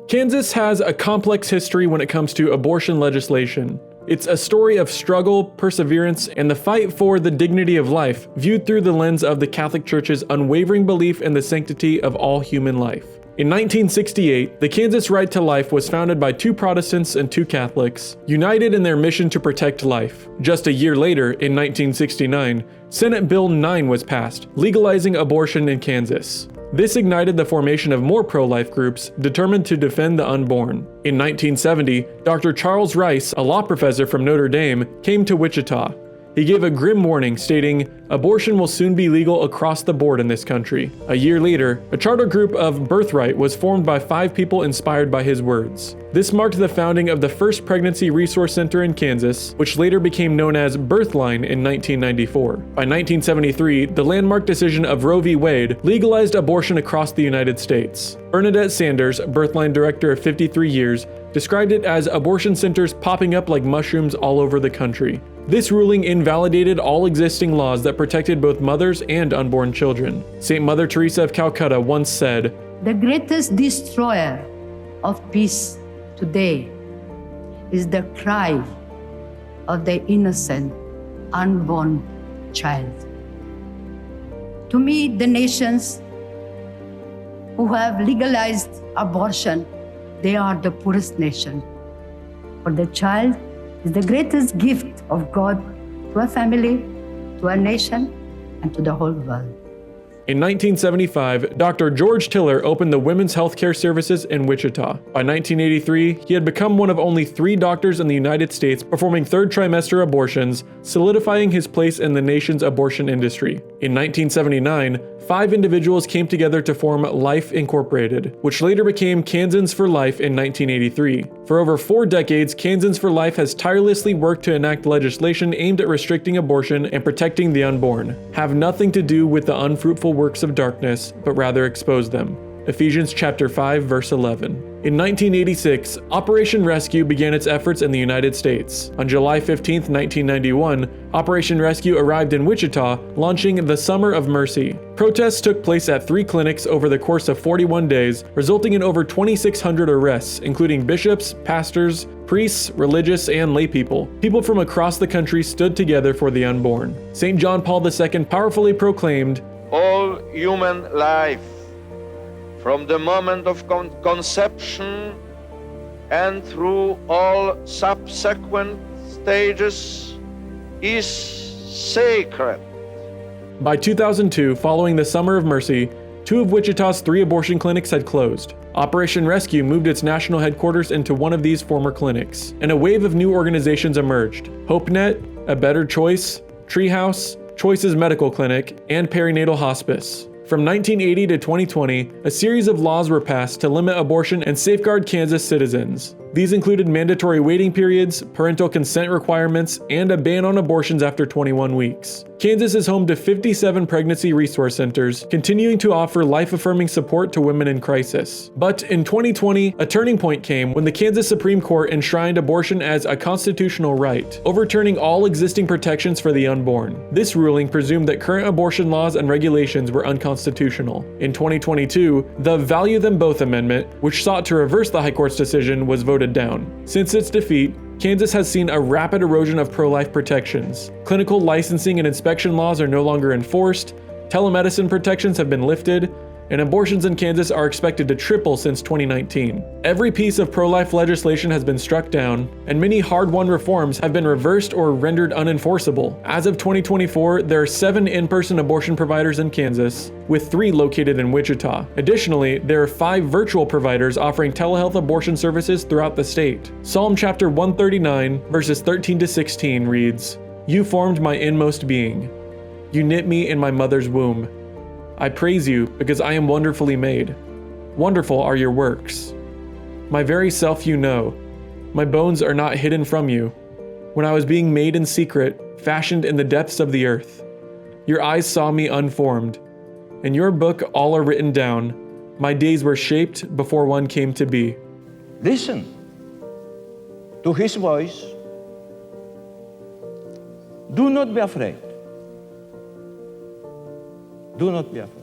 Kansas has a complex history when it comes to abortion legislation. It's a story of struggle, perseverance, and the fight for the dignity of life, viewed through the lens of the Catholic Church's unwavering belief in the sanctity of all human life. In 1968, the Kansas Right to Life was founded by 2 Protestants and 2 Catholics, united in their mission to protect life. Just a year later, in 1969, Senate Bill 9 was passed, legalizing abortion in Kansas. This ignited the formation of more pro-life groups determined to defend the unborn. In 1970, Dr. Charles Rice, a law professor from Notre Dame, came to Wichita. He gave a grim warning stating, "Abortion will soon be legal across the board in this country." A year later, a charter group of Birthright was formed by 5 people inspired by his words. This marked the founding of the first pregnancy resource center in Kansas, which later became known as Birthline in 1994. By 1973, the landmark decision of Roe v. Wade legalized abortion across the United States. Bernadette Sanders, Birthline director of 53 years, described it as abortion centers popping up like mushrooms all over the country. This ruling invalidated all existing laws that protected both mothers and unborn children. St. Mother Teresa of Calcutta once said, "The greatest destroyer of peace today is the cry of the innocent unborn child." To me, the nations who have legalized abortion, they are the poorest nation. For the child is the greatest gift of God to a family, to a nation, and to the whole world. In 1975, Dr. George Tiller opened the Women's Healthcare Services in Wichita. By 1983, he had become one of only 3 doctors in the United States performing 3rd trimester abortions, solidifying his place in the nation's abortion industry. In 1979, 5 individuals came together to form Life Incorporated, which later became Kansans for Life in 1983. For over 4 decades, Kansans for Life has tirelessly worked to enact legislation aimed at restricting abortion and protecting the unborn. Have nothing to do with the unfruitful works of darkness, but rather expose them. Ephesians chapter 5, verse 11. In 1986, Operation Rescue began its efforts in the United States. On July 15, 1991, Operation Rescue arrived in Wichita, launching the Summer of Mercy. Protests took place at 3 clinics over the course of 41 days, resulting in over 2,600 arrests, including bishops, pastors, priests, religious, and laypeople. People from across the country stood together for the unborn. St. John Paul II powerfully proclaimed, "All human life, from the moment of conception and through all subsequent stages, is sacred." By 2002, following the Summer of Mercy, 2 of Wichita's 3 abortion clinics had closed. Operation Rescue moved its national headquarters into one of these former clinics, and a wave of new organizations emerged: HopeNet, A Better Choice, Treehouse, Choices Medical Clinic, and Perinatal Hospice. From 1980 to 2020, a series of laws were passed to limit abortion and safeguard Kansas citizens. These included mandatory waiting periods, parental consent requirements, and a ban on abortions after 21 weeks. Kansas is home to 57 pregnancy resource centers, continuing to offer life-affirming support to women in crisis. But in 2020, a turning point came when the Kansas Supreme Court enshrined abortion as a constitutional right, overturning all existing protections for the unborn. This ruling presumed that current abortion laws and regulations were unconstitutional. In 2022, the Value Them Both Amendment, which sought to reverse the High Court's decision, was voted down. Since its defeat, Kansas has seen a rapid erosion of pro-life protections. Clinical licensing and inspection laws are no longer enforced, telemedicine protections have been lifted, and abortions in Kansas are expected to triple since 2019. Every piece of pro-life legislation has been struck down, and many hard-won reforms have been reversed or rendered unenforceable. As of 2024, there are 7 in-person abortion providers in Kansas, with 3 located in Wichita. Additionally, there are 5 virtual providers offering telehealth abortion services throughout the state. Psalm chapter 139, verses 13 to 16 reads, "You formed my inmost being. You knit me in my mother's womb. I praise you because I am wonderfully made. Wonderful are your works. My very self you know. My bones are not hidden from you. When I was being made in secret, fashioned in the depths of the earth, your eyes saw me unformed. In your book all are written down. My days were shaped before one came to be." Listen to his voice. Do not be afraid. Do not be afraid.